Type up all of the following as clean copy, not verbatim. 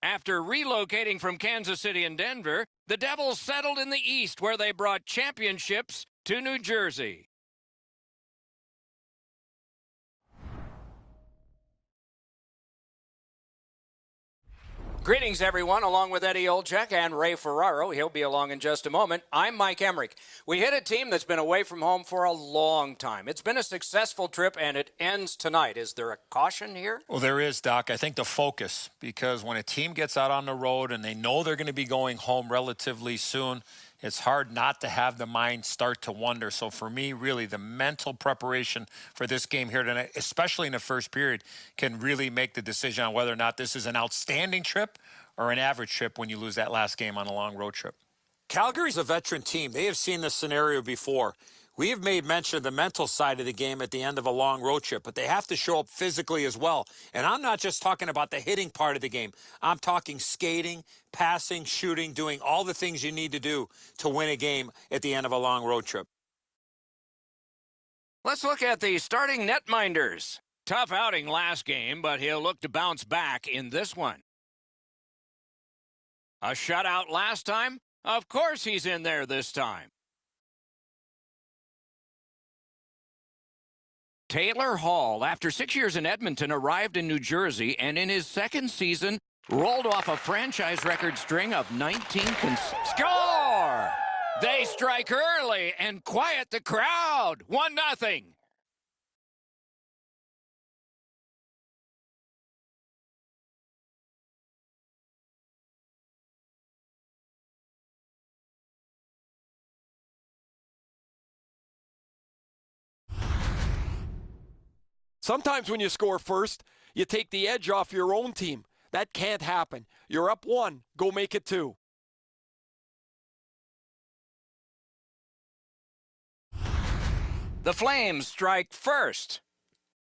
After relocating from Kansas City and Denver, the Devils settled in the East, where they brought championships to New Jersey. Greetings, everyone, along with Eddie Olczyk and Ray Ferraro. He'll be along in just a moment. I'm Mike Emmerich. We hit a team that's been away from home for a long time. It's been a successful trip, and it ends tonight. Is there a caution here? Well, there is, Doc. I think the focus, because when a team gets out on the road and they know they're going to be going home relatively soon, it's hard not to have the mind start to wonder. So for me, really, the mental preparation for this game here tonight, especially in the first period, can really make the decision on whether or not this is an outstanding trip or an average trip when you lose that last game on a long road trip. Calgary's a veteran team. They have seen this scenario before. We have made mention of the mental side of the game at the end of a long road trip, but they have to show up physically as well. And I'm not just talking about the hitting part of the game. I'm talking skating, passing, shooting, doing all the things you need to do to win a game at the end of a long road trip. Let's look at the starting netminders. Tough outing last game, but he'll look to bounce back in this one. A shutout last time? Of course he's in there this time. Taylor Hall, after 6 years in Edmonton, arrived in New Jersey and in his second season rolled off a franchise record string of 19 Score! They strike early and quiet the crowd. 1-0. Sometimes when you score first, you take the edge off your own team. That can't happen. You're up 1, go make it 2. The Flames strike first.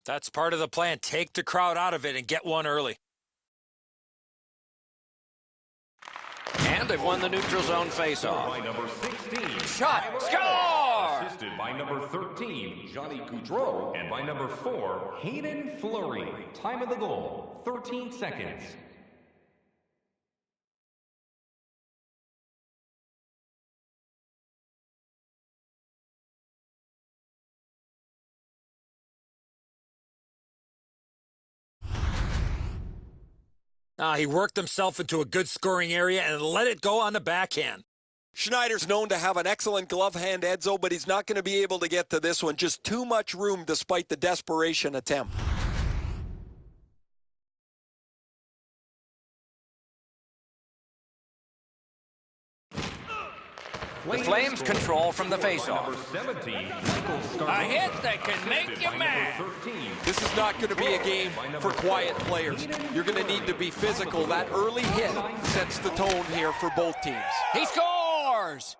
That's part of the plan. Take the crowd out of it and get one early. And they've won the neutral zone faceoff. By number 16. Shot. Score! Assisted by number 13, Johnny Gaudreau. And by number 4, Hayden Fleury. Time of the goal, 13 seconds. He worked himself into a good scoring area and let it go on the backhand. Schneider's known to have an excellent glove hand, Edzo, but he's not going to be able to get to this one. Just too much room despite the desperation attempt. The Flames control from the faceoff. A hit that can make you mad. This is not going to be a game for quiet players. You're going to need to be physical. That early hit sets the tone here for both teams. He scores!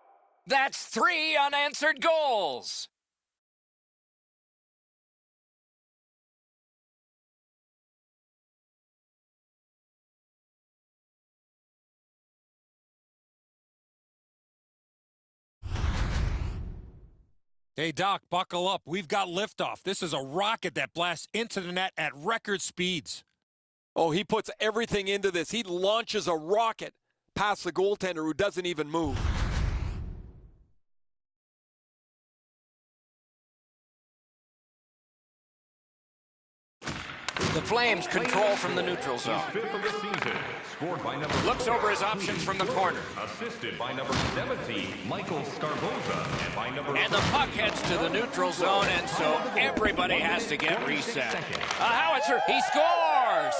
That's 3 unanswered goals. Hey, Doc, buckle up. We've got liftoff. This is a rocket that blasts into the net at record speeds. Oh, he puts everything into this. He launches a rocket past the goaltender who doesn't even move. The Flames control from the neutral zone. Fifth of the season, scored by number Looks over his options from the corner. Assisted by number 17, Michael Scarboza, and by number And the puck heads to the neutral zone, and so everybody has to get reset. A howitzer, he scores!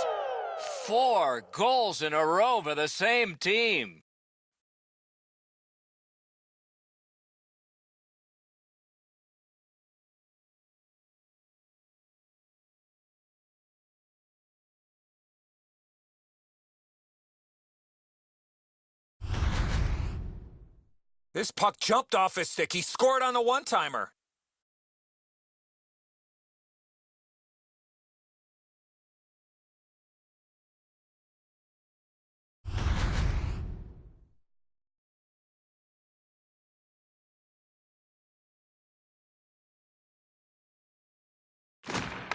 4 goals in a row for the same team. This puck jumped off his stick. He scored on a one-timer.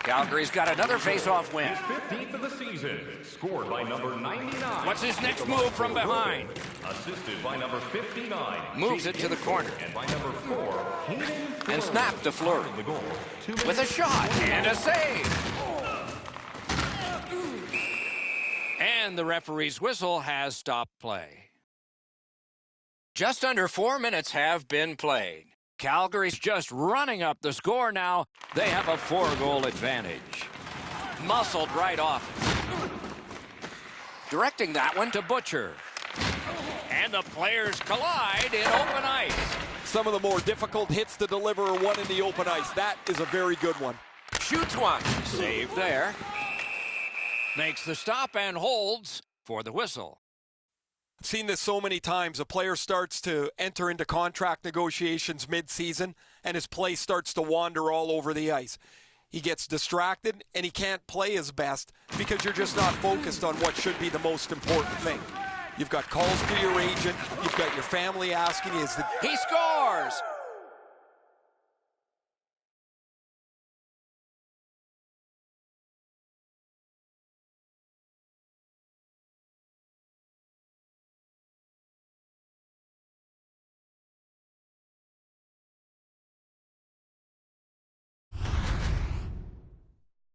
Calgary's got another face-off win. His 15th of the season, scored by number 99. What's his next move from behind? Assisted by number 59. Moves it to the corner. And by number 4, Hayden And snapped to Fleury. the goal. With a shot and a save. And the referee's whistle has stopped play. Just under 4 minutes have been played. Calgary's just running up the score now. They have a 4-goal advantage. Muscled right off. Directing that one to Butcher. And the players collide in open ice. Some of the more difficult hits to deliver are one in the open ice. That is a very good one. Shoots one. Save there. Makes the stop and holds for the whistle. I've seen this so many times. A player starts to enter into contract negotiations mid-season, and his play starts to wander all over the ice. He gets distracted, and he can't play his best because you're just not focused on what should be the most important thing. You've got calls to your agent. You've got your family asking you, He scores!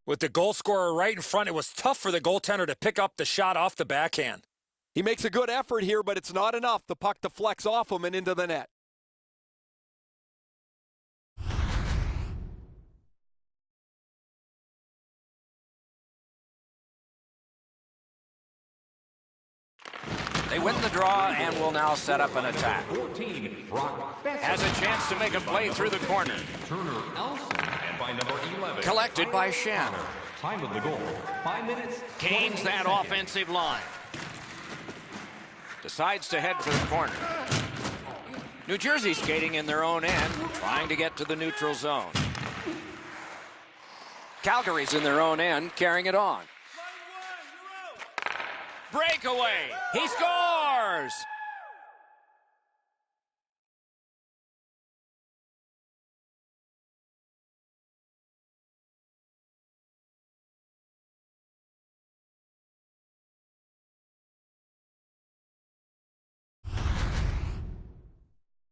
With the goal scorer right in front, it was tough for the goaltender to pick up the shot off the backhand. He makes a good effort here, but it's not enough. The puck deflects off him and into the net. They win the draw and will now set up an attack. 14, Brock Besser. Has a chance to make a play through the corner. Turner Elson. And by number 11. Collected by Shannon. Time of the goal, 5 minutes. Gains that 28 seconds. offensive line. Decides to head for the corner. New Jersey skating in their own end, trying to get to the neutral zone. Calgary's in their own end, carrying it on. Breakaway! He scores!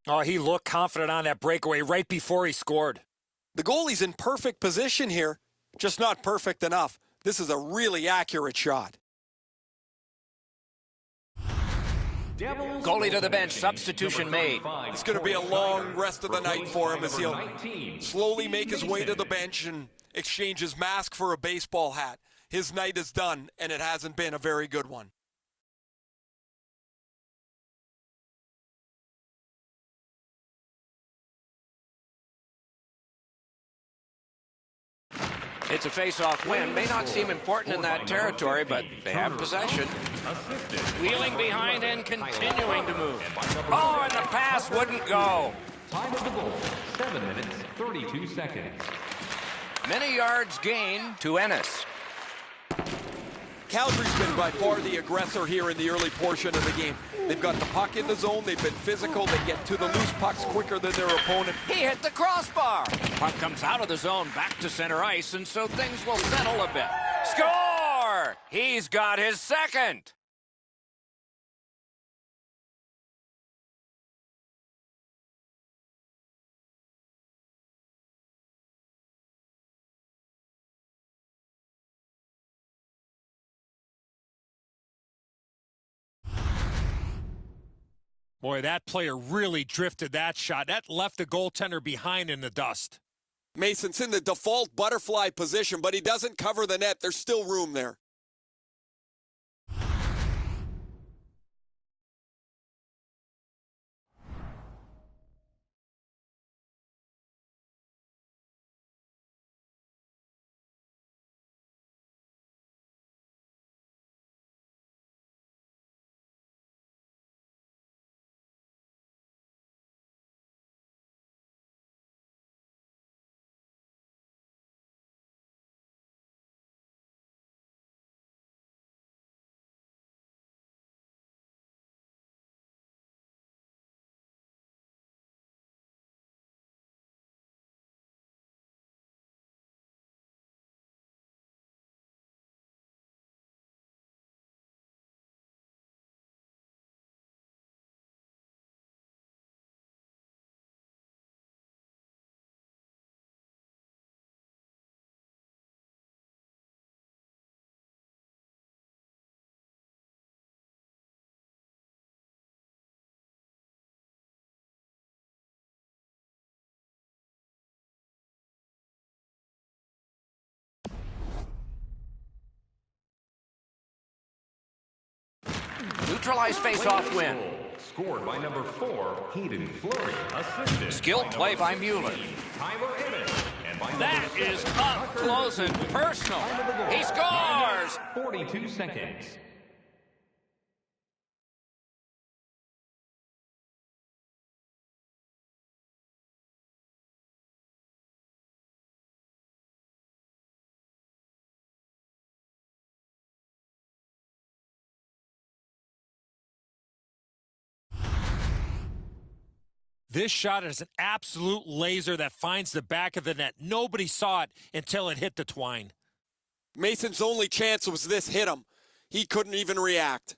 Oh, he looked confident on that breakaway right before he scored. The goalie's in perfect position here, just not perfect enough. This is a really accurate shot. Goalie to the bench, substitution made. It's going to be a long rest of the night for him as he'll slowly make his way to the bench and exchange his mask for a baseball hat. His night is done, and it hasn't been a very good one. It's a face-off win. May not seem important in that territory, but they have possession. Wheeling behind and continuing to move. Oh, and the pass wouldn't go. Time of the goal, 7 minutes, 32 seconds. Many yards gained to Ennis. Calgary's been by far the aggressor here in the early portion of the game. They've got the puck in the zone. They've been physical. They get to the loose pucks quicker than their opponent. He hit the crossbar. Puck comes out of the zone back to center ice, and so things will settle a bit. Score! He's got his second. Boy, that player really drifted that shot. That left the goaltender behind in the dust. Mason's in the default butterfly position, but he doesn't cover the net. There's still room there. neutral ice face-off win. Scored by number 4, Hayden Fleury. Assisted. Skilled play by Mueller. That is up close and personal. He scores! 42 seconds. This shot is an absolute laser that finds the back of the net. Nobody saw it until it hit the twine. Mason's only chance was this hit him. He couldn't even react.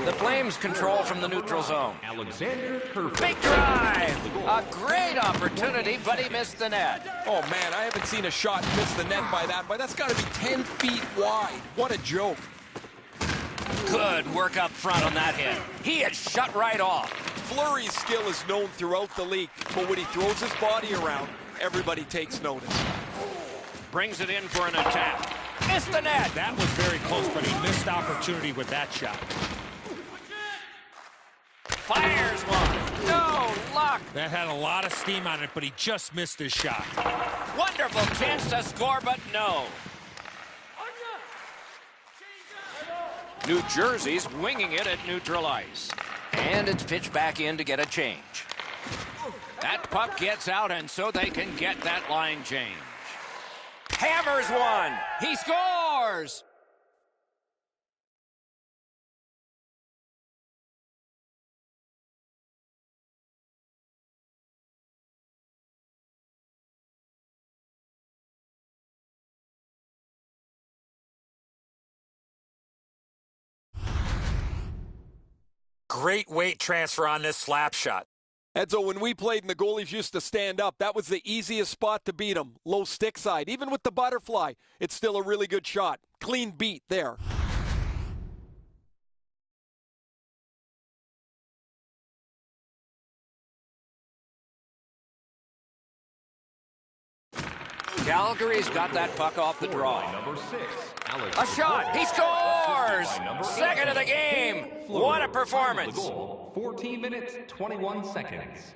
The Flames control from the neutral zone. Alexander Kerfoot. Big drive! A great opportunity, but he missed the net. Oh, man, I haven't seen a shot miss the net by that, but that's got to be 10 feet wide. What a joke. Good work up front on that hit. He is shut right off. Fleury's skill is known throughout the league, but when he throws his body around, everybody takes notice. Brings it in for an attack. Missed the net. That was very close, but he missed opportunity with that shot. Fires one. No luck. That had a lot of steam on it, but he just missed his shot. Wonderful chance to score, but no. New Jersey's winging it at neutral ice. And it's pitched back in to get a change. That puck gets out, and so they can get that line change. Hammers one. He scores! Great weight transfer on this slap shot. Edzo, when we played and the goalies used to stand up, that was the easiest spot to beat them. Low stick side. Even with the butterfly, it's still a really good shot. Clean beat there. Calgary's got that puck off the draw. Number 6, Alex. A shot. He scores! Second of the game. What a performance. 14 minutes, 21 seconds.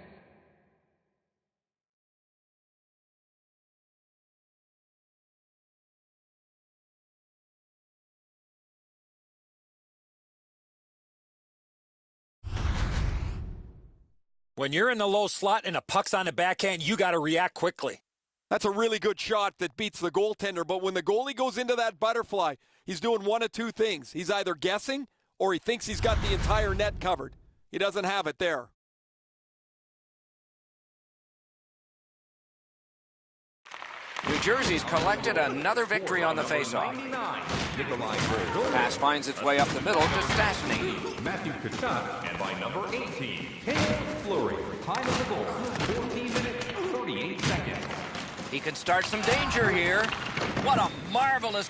When you're in the low slot and a puck's on the backhand, you got to react quickly. That's a really good shot that beats the goaltender, but when the goalie goes into that butterfly, he's doing one of two things. He's either guessing or he thinks he's got the entire net covered. He doesn't have it there. New Jersey's collected another victory on the faceoff. Pass finds its way up the middle to Stastny. Matthew Tkachuk, and by number 18, Hayden Fleury. Time of the goal, 14 minutes, 38 seconds. He can start some danger here. What a marvelous...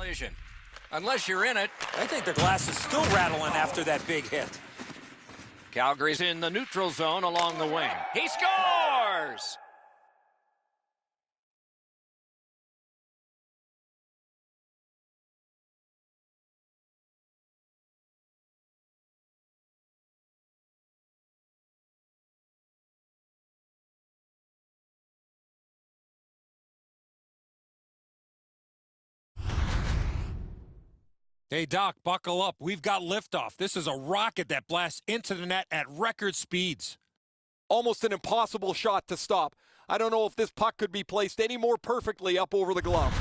collision. Unless you're in it. I think the glass is still rattling after that big hit. Calgary's in the neutral zone along the wing. He scores! Hey, Doc, buckle up. We've got liftoff. This is a rocket that blasts into the net at record speeds. Almost an impossible shot to stop. I don't know if this puck could be placed any more perfectly up over the glove.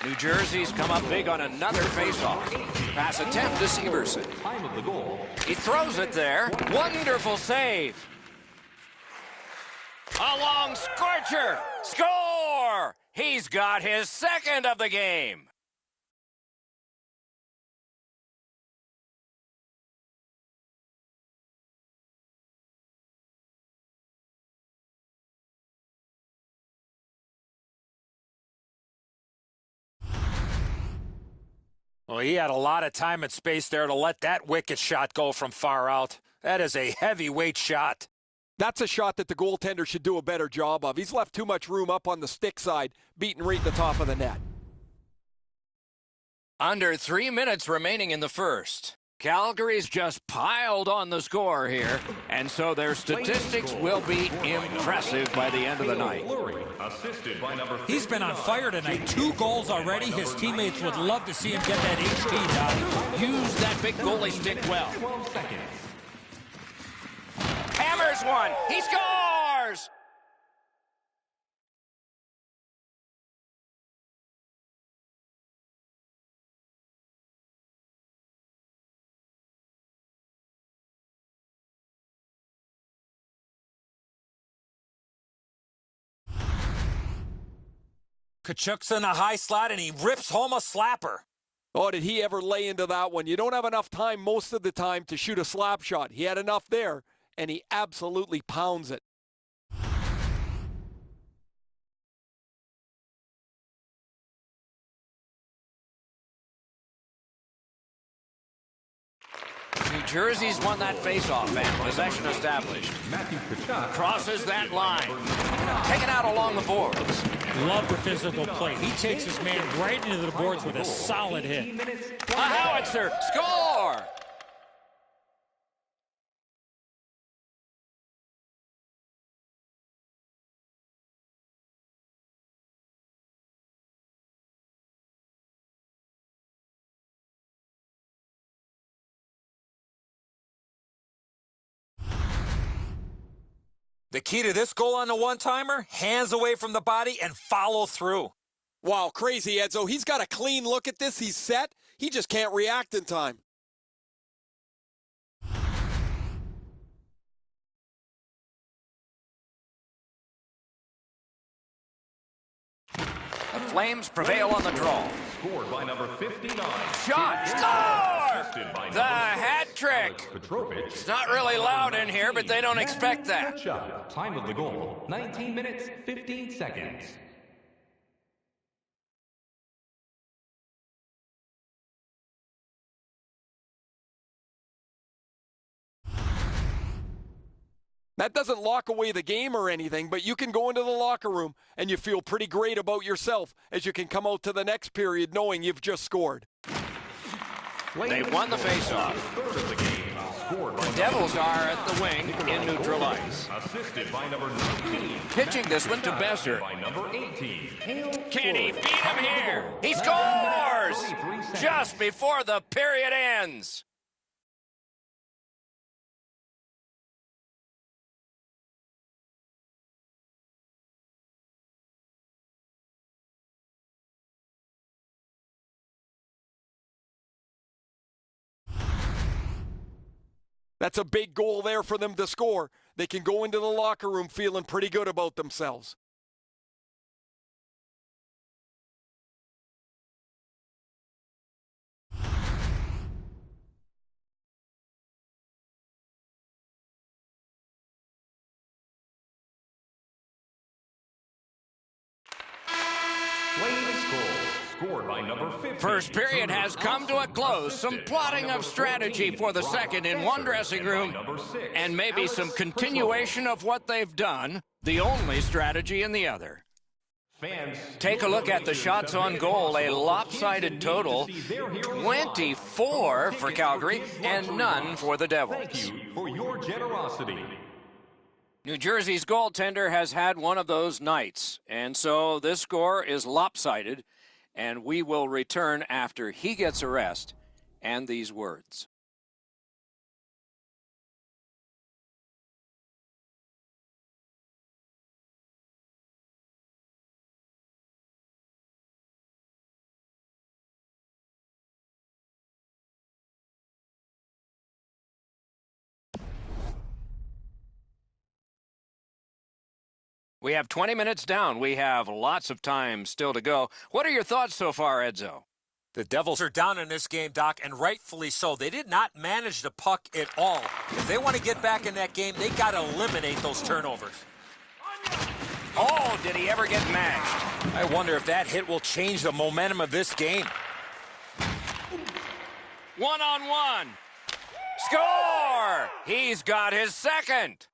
New Jersey's come up big on another faceoff. Pass attempt to Severson. Time of the goal. He throws it there. Wonderful save. A long scorcher. Score! He's got his second of the game. Well, he had a lot of time and space there to let that wicked shot go from far out. That is a heavyweight shot. That's a shot that the goaltender should do a better job of. He's left too much room up on the stick side, beating right in the top of the net. Under 3 minutes remaining in the first. Calgary's just piled on the score here, and so their statistics will be impressive by the end of the night. He's been on fire tonight. 2 goals already. His teammates would love to see him get that HT down. Use that big goalie stick well. Hammers one. He scores! Kachuk's in a high slot, and he rips home a slapper. Oh, did he ever lay into that one? You don't have enough time most of the time to shoot a slap shot. He had enough there, and he absolutely pounds it. New Jersey's won that faceoff, and possession established. Crosses that line. Taken out along the boards. Love the physical play. He takes his man right into the boards with a solid hit. A howitzer. Score! The key to this goal on the one-timer, hands away from the body and follow through. Wow, crazy, Edzo. He's got a clean look at this. He's set. He just can't react in time. The Flames prevail on the draw. Scored by number 59. Shot. Score! The hat trick. It's not really loud in here, but they don't expect that. Time of the goal, 19 minutes, 15 seconds. That doesn't lock away the game or anything, but you can go into the locker room and you feel pretty great about yourself as you can come out to the next period knowing you've just scored. They've won the faceoff. The Devils are at the wing in neutral ice. Assisted by number 19. Pitching this one to Besser. By number 18. Can he beat him here? He scores! Just before the period ends. That's a big goal there for them to score. They can go into the locker room feeling pretty good about themselves. Scored by number 15. First period has come to a close. Some plotting of strategy for the second in one dressing room, and maybe some continuation of what they've done, the only strategy in the other. Take a look at the shots on goal, a lopsided total, 24 for Calgary and none for the Devils. Thank you for your generosity. New Jersey's goaltender has had one of those nights, and so this score is lopsided, and we will return after he gets a rest and these words. We have 20 minutes down. We have lots of time still to go. What are your thoughts so far, Edzo? The Devils are down in this game, Doc, and rightfully so. They did not manage the puck at all. If they want to get back in that game, they got to eliminate those turnovers. Oh, did he ever get mashed? I wonder if that hit will change the momentum of this game. One-on-one. Score! He's got his second.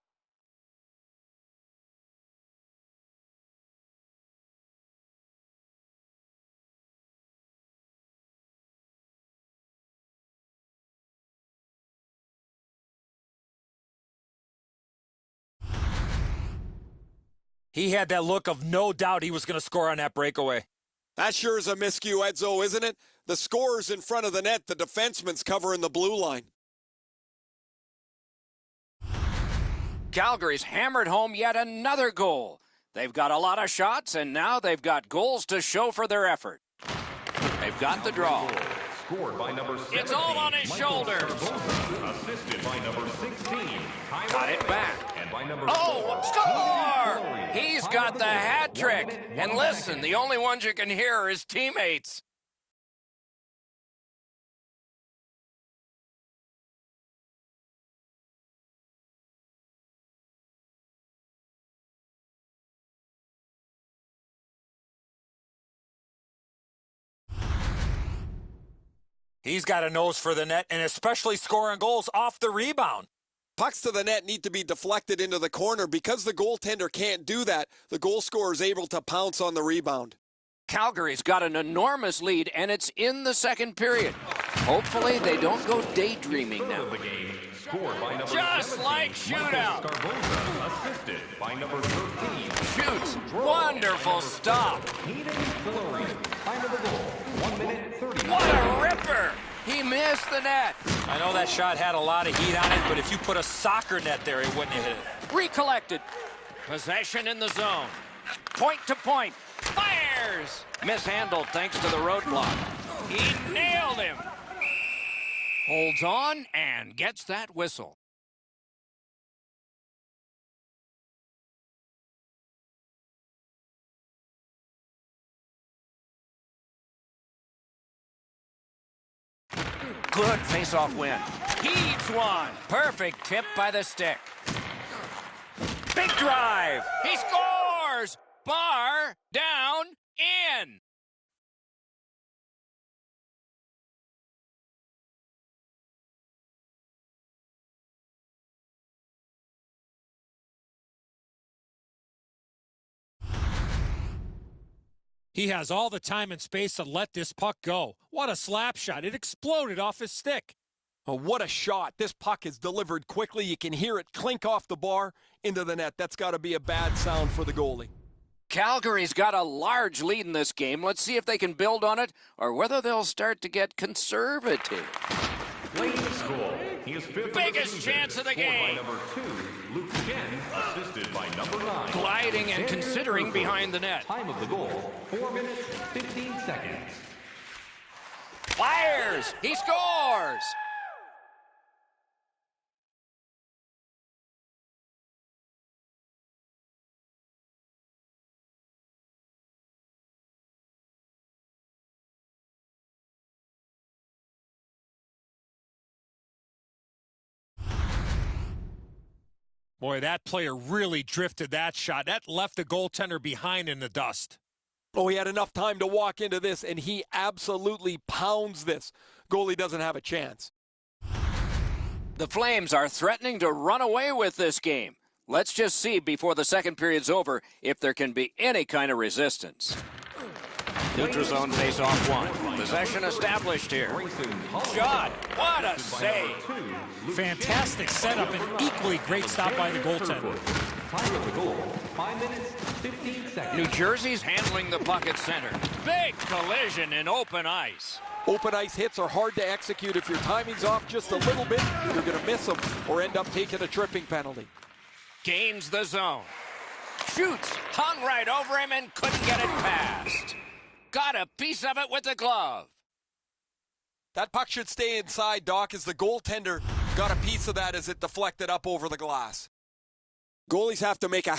He had that look of no doubt he was going to score on that breakaway. That sure is a miscue, Edzo, isn't it? The scorer's in front of the net. The defenseman's covering the blue line. Calgary's hammered home yet another goal. They've got a lot of shots, and now they've got goals to show for their effort. They've got the draw. Scored by number 17. It's all on his shoulders. Assisted by number 16. Got it back. And by number Score! He's got the hat trick. And listen, the only ones you can hear are his teammates. He's got a nose for the net, and especially scoring goals off the rebound. Pucks to the net need to be deflected into the corner. Because the goaltender can't do that, the goal scorer is able to pounce on the rebound. Calgary's got an enormous lead, and it's in the second period. Hopefully they don't go daydreaming now. Just like shootout. Assisted by number 13. Shoots. Wonderful stop. Time of the goal. 1 minute 30. What a ripper. He missed the net. I know that shot had a lot of heat on it, but if you put a soccer net there, it wouldn't have hit it. Recollected. Possession in the zone. Point to point. Fires. Mishandled thanks to the roadblock. He nailed him. Holds on and gets that whistle. Good face-off win. Heaves one. Perfect tip by the stick. Big drive. He scores. Bar down in. He has all the time and space to let this puck go. What a slap shot. It exploded off his stick. Oh, what a shot. This puck is delivered quickly. You can hear it clink off the bar into the net. That's got to be a bad sound for the goalie. Calgary's got a large lead in this game. Let's see if they can build on it or whether they'll start to get conservative. Biggest chance of the game. By number 2, Luke Jen, assisted by number 9. Gliding and considering behind the net. Time of the goal, 4 minutes, 15 seconds. Fires! He scores! Boy, that player really drifted that shot. That left the goaltender behind in the dust. Oh, he had enough time to walk into this, and he absolutely pounds this. Goalie doesn't have a chance. The Flames are threatening to run away with this game. Let's just see before the second period's over if there can be any kind of resistance. Neutral zone face-off one. Possession established here. Shot. What a save. Fantastic setup and equally great stop by the goaltender. Time of the goal, 5 minutes, 15 seconds. New Jersey's handling the puck at center. Big collision in open ice. Open ice hits are hard to execute. If your timing's off just a little bit, you're going to miss them or end up taking a tripping penalty. Gains the zone. Shoots. Hung right over him and couldn't get it past. Got a piece of it with the glove. That puck should stay inside, Doc, as the goaltender got a piece of that as it deflected up over the glass. Goalies have to make a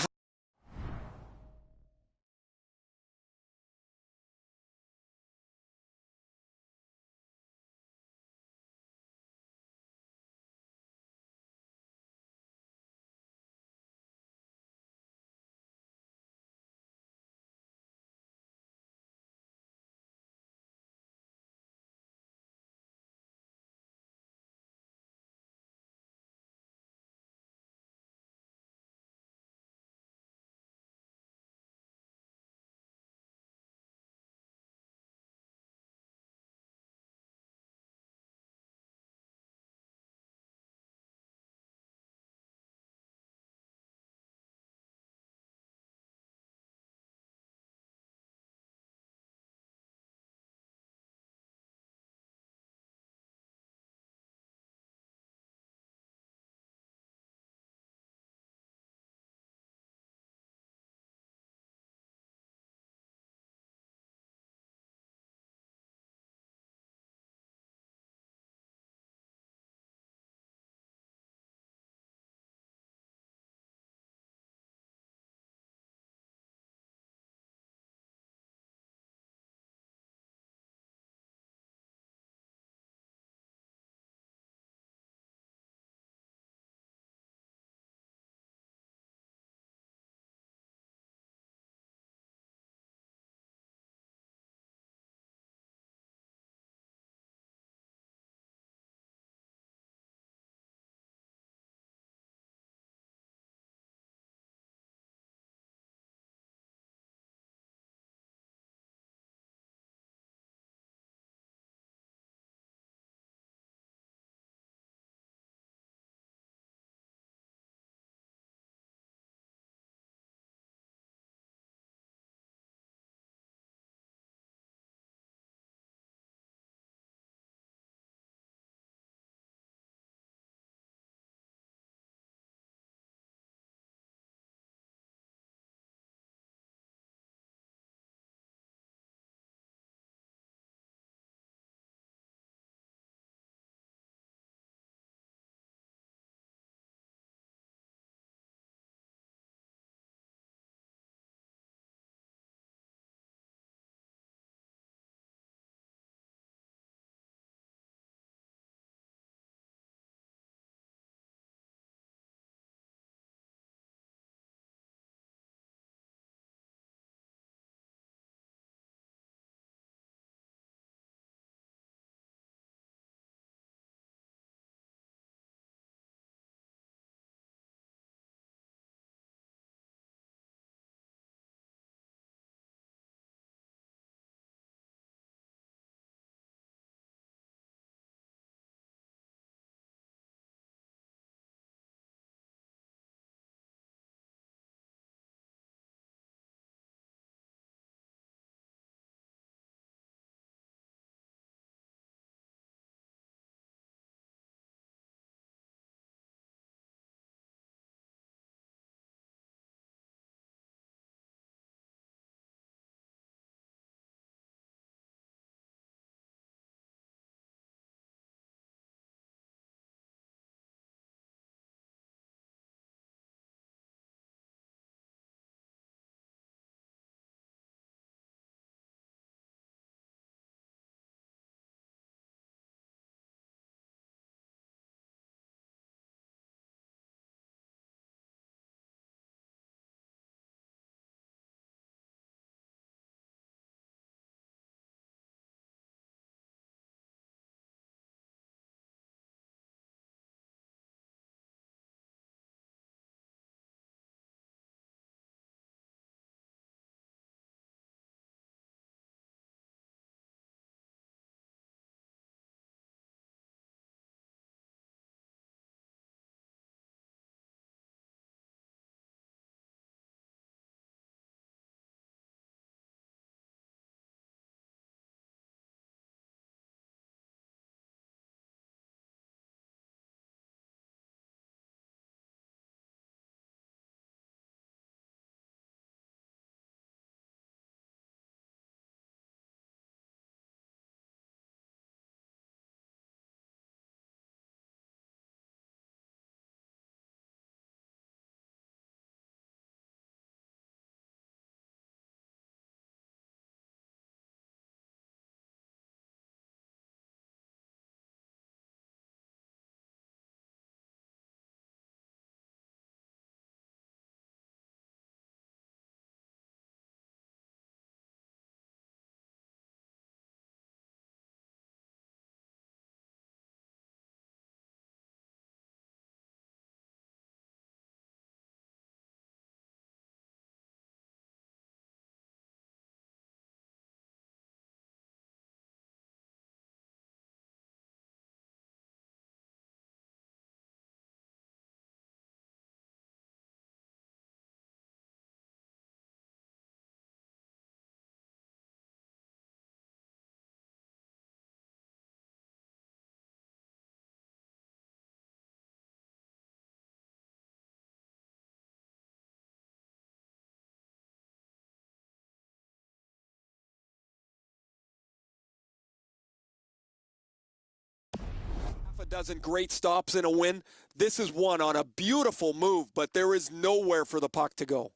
dozen great stops in a win. This is one on a beautiful move, but there is nowhere for the puck to go.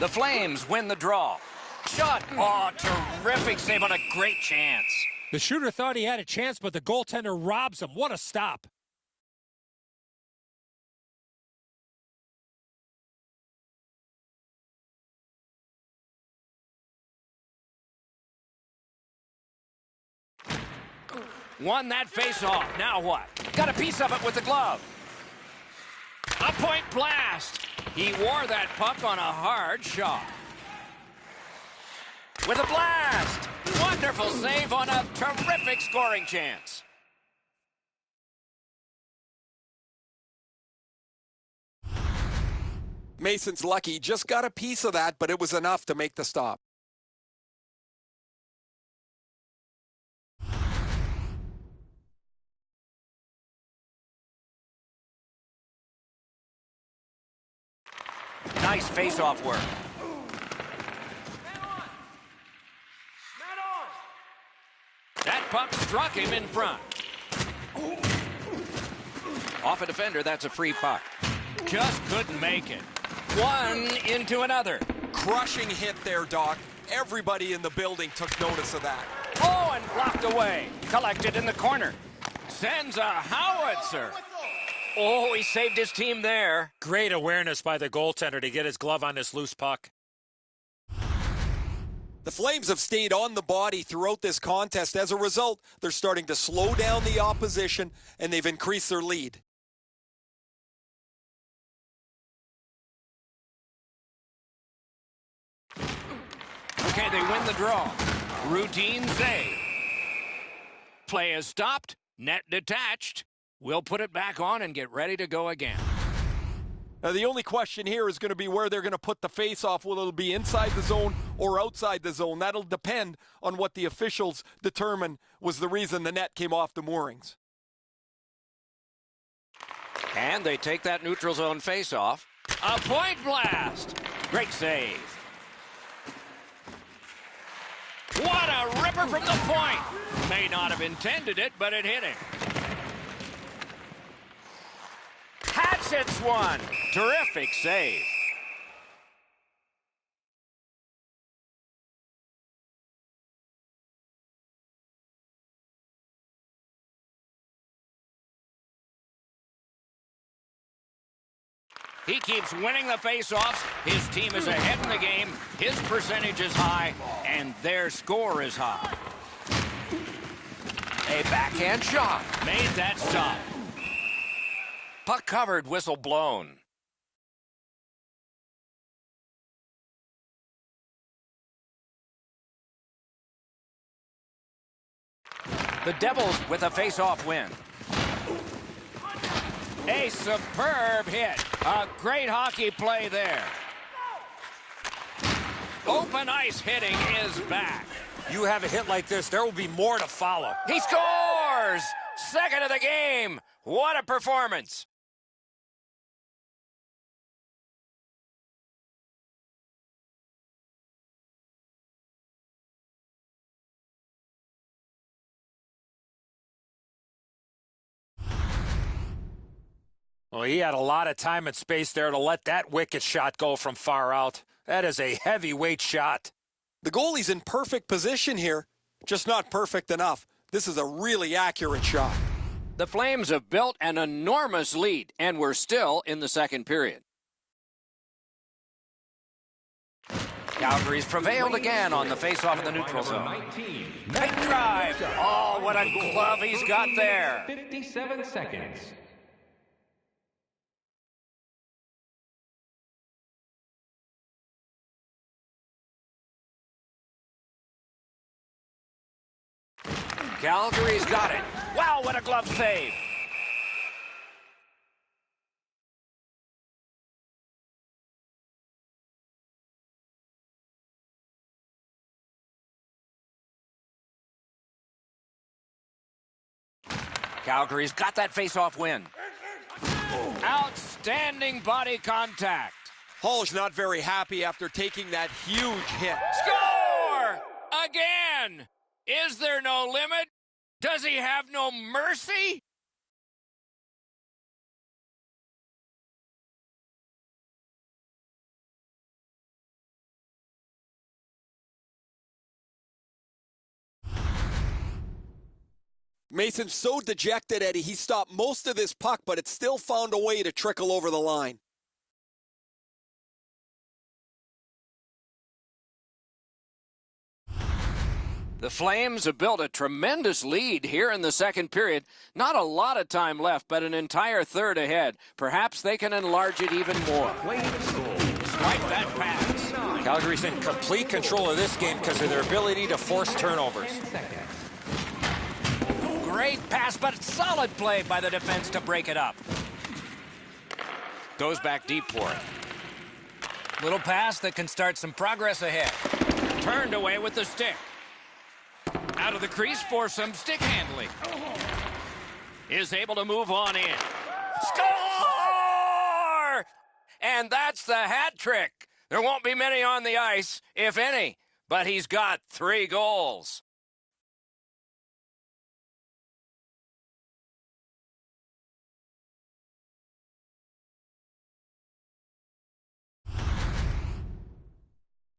The Flames win the draw. Shot. Oh, terrific save on a great chance. The shooter thought he had a chance, but the goaltender robs him. What a stop. Won that face-off. Now what? Got a piece of it with the glove. A point blast. He wore that puck on a hard shot. With a blast. Wonderful save on a terrific scoring chance. Mason's lucky. Just got a piece of that, but it was enough to make the stop. Nice face-off work. That puck struck him in front. Off a defender, that's a free puck. Just couldn't make it. One into another. Crushing hit there, Doc. Everybody in the building took notice of that. Oh, and blocked away. Collected in the corner. Sends a howitzer. Oh, he saved his team there. Great awareness by the goaltender to get his glove on this loose puck. The Flames have stayed on the body throughout this contest. As a result, they're starting to slow down the opposition, and they've increased their lead. Okay, they win the draw. Routine save. Play is stopped. Net detached. We'll put it back on and get ready to go again. Now, the only question here is going to be where they're going to put the face-off. Will it be inside the zone or outside the zone? That'll depend on what the officials determine was the reason the net came off the moorings. And they take that neutral zone face-off. A point blast. Great save. What a ripper from the point. May not have intended it, but it hit him. Hatchets one. Terrific save. He keeps winning the faceoffs. His team is ahead in the game. His percentage is high, and their score is high. A backhand shot. Made that stop. Puck covered, whistle blown. The Devils with a face-off win. A superb hit. A great hockey play there. Open ice hitting is back. You have a hit like this, there will be more to follow. He scores! Second of the game. What a performance. Well, he had a lot of time and space there to let that wicked shot go from far out. That is a heavyweight shot. The goalie's in perfect position here, just not perfect enough. This is a really accurate shot. The Flames have built an enormous lead, and we're still in the second period. Calgary's prevailed again on the face-off in the neutral zone. Big drive. Oh, what a glove he's got there. 57 seconds. Calgary's got it. Wow, what a glove save. Calgary's got that face-off win. Outstanding body contact. Hall's not very happy after taking that huge hit. Score! Again! Is there no limit? Does he have no mercy? Mason's so dejected, Eddie. He stopped most of this puck, but it still found a way to trickle over the line. The Flames have built a tremendous lead here in the second period. Not a lot of time left, but an entire third ahead. Perhaps they can enlarge it even more. Swipe that pass. Calgary's in complete control of this game because of their ability to force turnovers. Great pass, but solid play by the defense to break it up. Goes back deep for it. Little pass that can start some progress ahead. Turned away with the stick. Out of the crease for some stick handling. Is able to move on in. Score! And that's the hat trick. There won't be many on the ice, if any, but he's got 3 goals.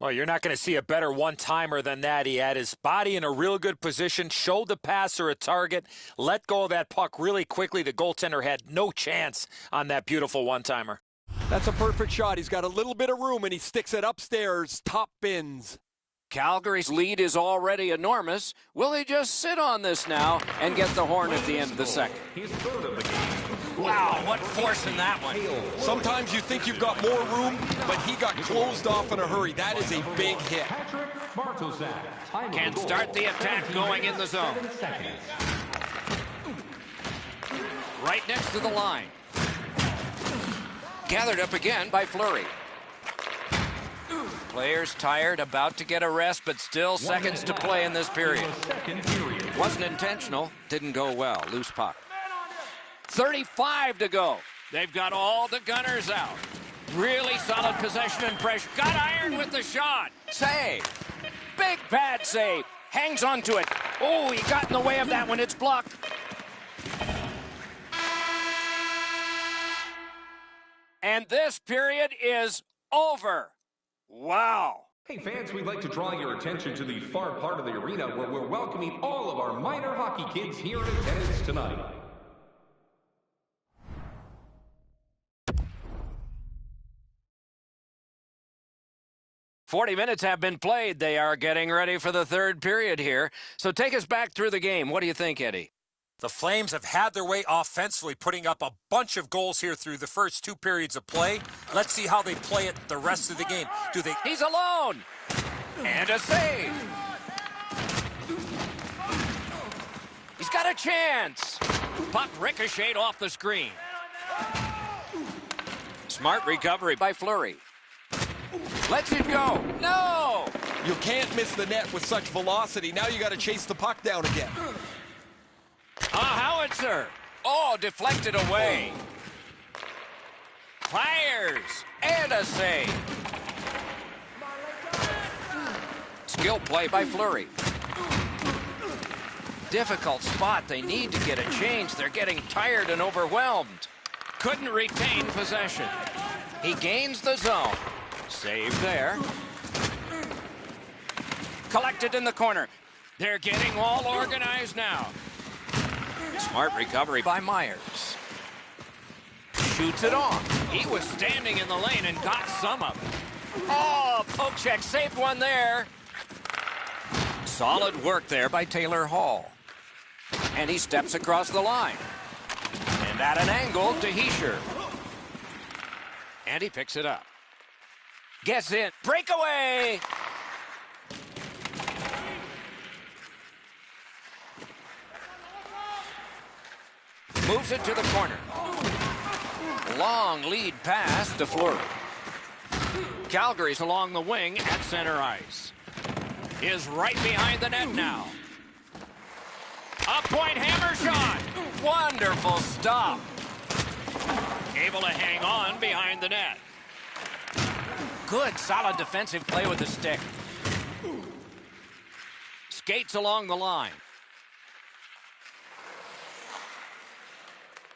Well, you're not going to see a better one-timer than that. He had his body in a real good position, showed the passer a target, let go of that puck really quickly. The goaltender had no chance on that beautiful one-timer. That's a perfect shot. He's got a little bit of room, and he sticks it upstairs, top bins. Calgary's lead is already enormous. Will they just sit on this now and get the horn at the end of the second? His third of the game. Wow, what force in that one. Sometimes you think you've got more room, but he got closed off in a hurry. That is a big hit. Patrick Bartosak. Can start the attack going in the zone. Right next to the line. Gathered up again by Fleury. Players tired, about to get a rest, but still seconds to play in this period. Wasn't intentional, didn't go well. Loose puck. 35 to go. They've got all the gunners out. Really solid possession and pressure. Got iron with the shot. Save. Big pad save. Hangs on to it. Oh, he got in the way of that one. It's blocked. And this period is over. Wow. Hey fans, we'd like to draw your attention to the far part of the arena where we're welcoming all of our minor hockey kids here in attendance tonight. "40 minutes have been played. They are getting ready for the third period here. So take us back through the game. What do you think, Eddie? The Flames have had their way offensively, putting up a bunch of goals here through the first 2 periods of play. Let's see how they play it the rest of the game. Do they? He's alone. And a save. He's got a chance. Puck ricocheted off the screen. Smart recovery by Fleury. Lets it go. No! You can't miss the net with such velocity. Now you got to chase the puck down again. A howitzer. Oh, deflected away. Fires. And a save. Skill play by Fleury. Difficult spot. They need to get a change. They're getting tired and overwhelmed. Couldn't retain possession. He gains the zone. Save there. Collected in the corner. They're getting all organized now. Smart recovery by Myers. Shoots it off. He was standing in the lane and got some of it. Oh, poke check saved one there. Solid work there by Taylor Hall. And he steps across the line. And at an angle to Hischier. And he picks it up. Gets in. Breakaway! Moves it to the corner. Long lead pass to Fleury. Calgary's along the wing at center ice. Is right behind the net now. A point hammer shot. Wonderful stop. Able to hang on behind the net. Good, solid defensive play with the stick. Skates along the line.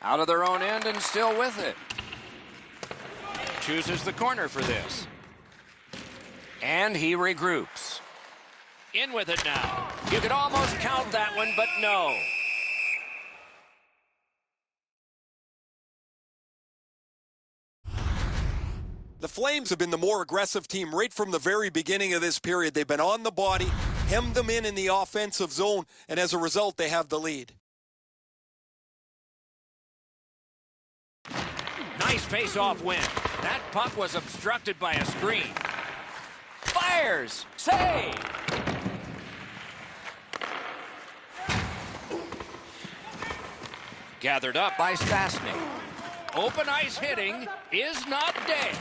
Out of their own end and still with it. Chooses the corner for this. And he regroups. In with it now. You could almost count that one, but no. The Flames have been the more aggressive team right from the very beginning of this period. They've been on the body, hemmed them in the offensive zone, and as a result, they have the lead. Nice face-off win. That puck was obstructed by a screen. Fires! Save! Gathered up by Stastny. Open ice hitting is not dead.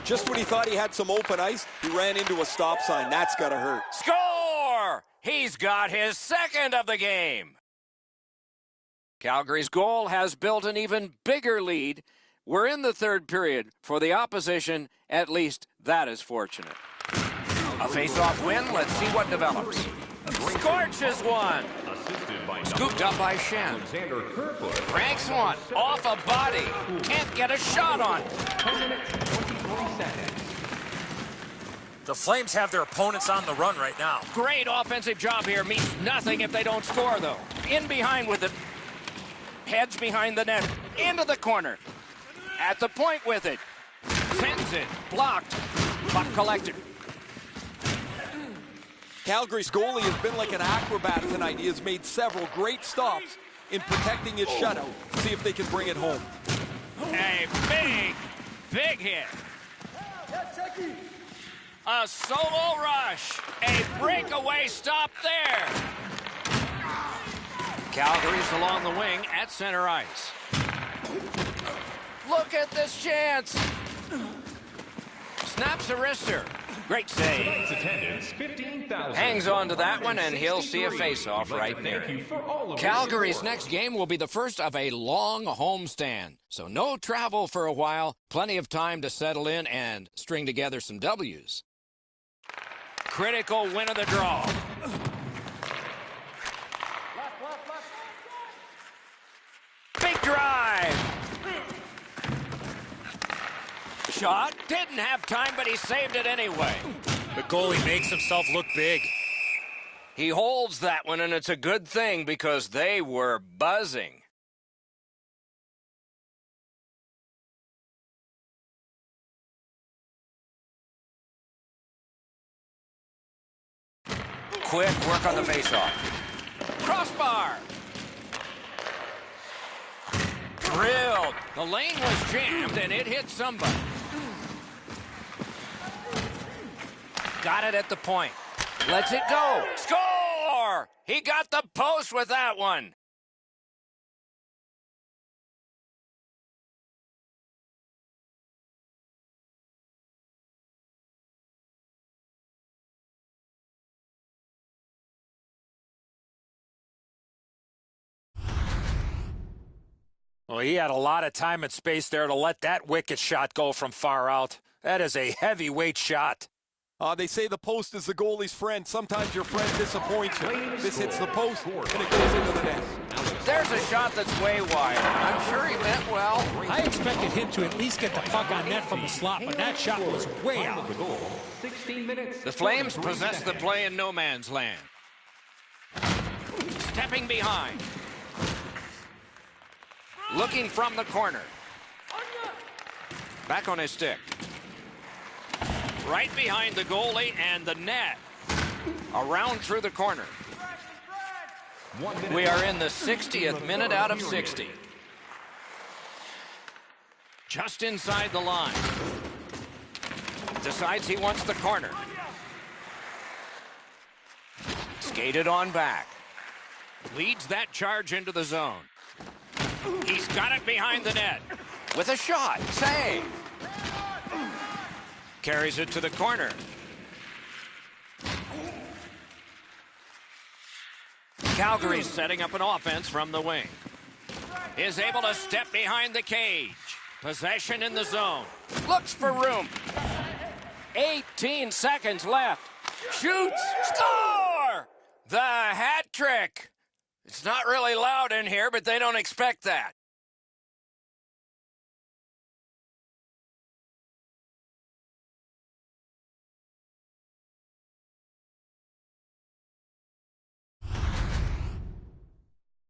Just when he thought he had some open ice, he ran into a stop sign. That's got to hurt. Score! He's got his second of the game. Calgary's goal has built an even bigger lead. We're in the third period. For the opposition, at least that is fortunate. A face-off win. Let's see what develops. Scorches one. Scooped up by Shen. Ranks one. Off a body. Can't get a shot on. The Flames have their opponents on the run right now. Great offensive job here. Means nothing if they don't score, though. In behind with it. Heads behind the net. Into the corner. At the point with it. Sends it. Blocked. Puck collected. Calgary's goalie has been like an acrobat tonight. He has made several great stops in protecting his shutout. See if they can bring it home. A big hit. A solo rush. A breakaway stop there. Calgary's along the wing at center ice. Look at this chance. Snaps a wrister. Great save. Hangs on to that one, and he'll see a face-off right there. Calgary's next game will be the first of a long homestand. So no travel for a while. Plenty of time to settle in and string together some W's. Critical win of the draw. Big drive. Shot. Didn't have time, but he saved it anyway. The goalie makes himself look big. He holds that one, and it's a good thing because they were buzzing. Quick work on the faceoff. Crossbar. Drilled. The lane was jammed, and it hit somebody. Got it at the point. Lets it go. Score! He got the post with that one. Well, he had a lot of time and space there to let that wicked shot go from far out. That is a heavyweight shot. They say the post is the goalie's friend. Sometimes your friend disappoints you. This hits the post, and it goes into the net. There's a shot that's way wide. I'm sure he meant well. I expected him to at least get the puck on net from the slot, but that shot was way out. The Flames possess the play in no man's land. Stepping behind. Looking from the corner. Back on his stick. Right behind the goalie and the net. Around through the corner. We are in the 60th minute out of 60. Just inside the line. Decides he wants the corner. Skated on back. Leads that charge into the zone. He's got it behind the net. With a shot. Save. Carries it to the corner. Calgary's setting up an offense from the wing. Is able to step behind the cage. Possession in the zone. Looks for room. 18 seconds left. Shoots. Score! The hat trick. It's not really loud in here, but they don't expect that.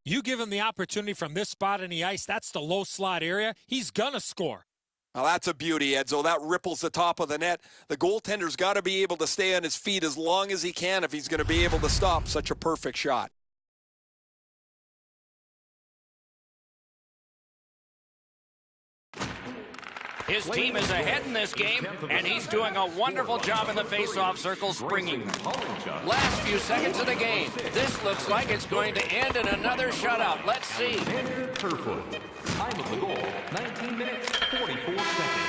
You give him the opportunity from this spot in the ice, that's the low slot area, he's going to score. Now that's a beauty, Edzo. That ripples the top of the net. The goaltender's got to be able to stay on his feet as long as he can if he's going to be able to stop such a perfect shot. His team is ahead in this game, and he's doing a wonderful job in the face-off circle, springing them. Last few seconds of the game. This looks like it's going to end in another shutout. Let's see. Time of the goal, 19 minutes, 44 seconds.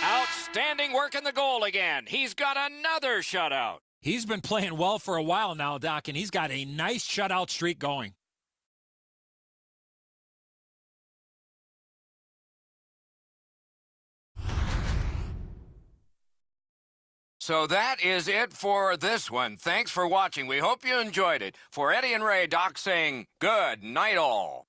Outstanding work in the goal again. He's got another shutout. He's been playing well for a while now, Doc, and he's got a nice shutout streak going. So that is it for this one. Thanks for watching. We hope you enjoyed it. For Eddie and Ray, Doc saying good night all.